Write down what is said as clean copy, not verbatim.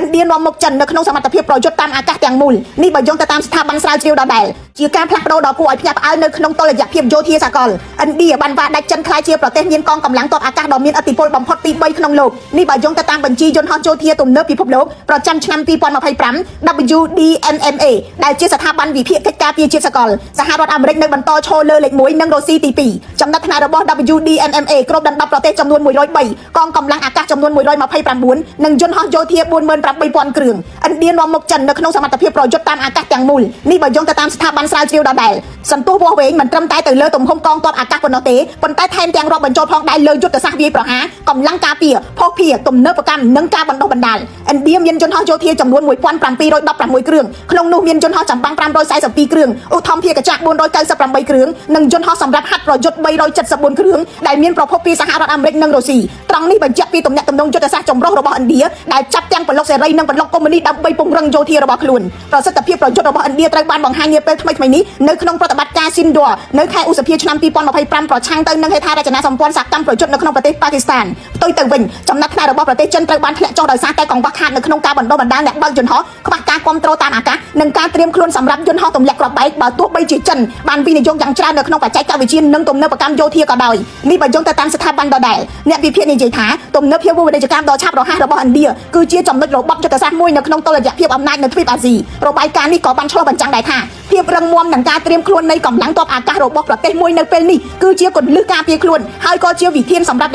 ឥណ្ឌានាំមកចិននៅក្នុងសមត្ថភាពប្រយុទ្ធតាមអាកាសទាំងមូលនេះបើយោងទៅតាមស្ថាប័នស្រាវជ្រាវដដែលជាការផ្លាស់ប្ដូរដ៏គួរឲ្យភ្ញាក់ផ្អើលនៅក្នុងតុល្យភាពយោធាសកលឥណ្ឌាបានវាយដាច់ចិនក្លាយជាប្រទេសមានកងកម្លាំងទ័ពអាកាសដ៏មានឥទ្ធិពលបំផុតទី3ក្នុងលោកនេះបើយោងទៅតាមបញ្ជីយន្តហោះយោធាទំនើបពិភពលោកប្រចាំឆ្នាំ2025 WDMMA ដែលជាស្ថាប័នវិភាគកិច្ចការពារជាតិសកលសហរដ្ឋអាមេរិកនៅបន្តឈរលើលេខ1និងរុស្ស៊ីទី2ចំណាត់ថ្នាក់របស់ WDMMA គ្របដណ្ដប់ប្រទេសចំនួន103កងកម្លាំងអាកាសចំនួន129និងយន្តហោះយោធា 48,000 គ្រឿងឥណ្ឌានាំមកចិននៅក្នុងសមត្ថភាពប្រយុទ្ធតាមអាកាសទាំងមូលនេះបើយោងទៅតាមស្ថាប័នស្រាវជ្រាវដដែលសន្ទុះវាស់វែងមិនត្រឹមតែទៅលើទំហំកងទ័ពអាកាសប៉ុណ្ណោះទេប៉ុន្តែថែមទាំងរាប់បញ្ចូលផងដែរលើយុទ្ធសាស្ត្រវាយប្រហារកម្លាំងការពារភស្តុភារទំនើបកម្មនិងការបណ្ដុះបណ្ដាលឥណ្ឌាមានយន្តហោះយោធាចំនួន1716គ្រឿងក្នុងនោះមានយន្តហោះចម្បាំង542គ្រឿងឧទ្ធម្ភាគចក្រ498គ្រឿងនិងយន្តហោះសម្រាប់ហាត់ប្រយុទ្ធ374គ្រឿងដែលមានប្រភពពីសហរដ្ឋអាមេរិកនិងរុស្ស៊ីត្រង់នេះបញ្ជាក់ពីទំនាក់ទំនងយុទ្ធសាស្ត្រចម្រុះរបស់ឥណ្ឌាដែលចាប់ទាំងប្លុកសេរីនិងប្លុកកុម្មុយនីសដើម្បីពង្រឹងយោធារបស់ខ្លួនប្រសិទ្ធភាពប្រយុទ្ធរបស់ឥណ្ឌាត្រូវបានបង្ហាញនាពេលថ្មីៗនេះនៅក្នុងប្រតិបត្តិការស៊ីនដ័រនៅខែឧសភាឆ្នាំ2025ប្រឆាំងទៅនឹងហេដ្ឋារចនាសម្ព័ន្ធសកម្មប្រយុទ្ធនៅក្នុងប្រទេសប៉ាគីស្ថានផ្ទុយទៅវិញចំណាត់ថ្នាក់របស់ប្រទេសចិនត្រូវបានធ្លាក់ចុះដោយសារតែកង្វះខាតនៅក្នុងការបណ្ដុះបណ្ដាលអ្នកបើកយន្តហោះខ្វះការគ្រប់គ្រងតាមអាកាសនិងការត្រៀមខ្លួនសម្រាប់យន្តហោះទម្លាក់គ្រាប់បែកបើទោះបីជាចិនបានវិនិយោគយ៉ាងច្រើននៅក្នុងបច្ចេកវិទ្យានិងទំនើបកម្មយោធាក៏ដោយនេះបើយោងទៅតាមស្ថាប័នដដែលអ្នកវិភាគនិយាយថាទំនើបភាពវិនិយោគកម្មដ៏ឆាប់រហ័សរបស់ឥណ្ឌាគឺជាចំណុចរបត់យុទ្ធសាស្ត្រមួយនៅក្នុងតុល្យភាពអំណាចនៅទ្វីបអាស៊ីរបាយការណ៍នេះក៏បានឆ្លុះបញ្ចាំងដែរថាភាពរឹងមាំនិងការត្រៀមខ្លួននៃកម្លាំងទ័ពអាកាសរបស់ប្រទេសមួយនៅពេលនេះគឺជាគន្លឹះការពារខ្លួនហើយក៏ជាវិធានសម្រាប់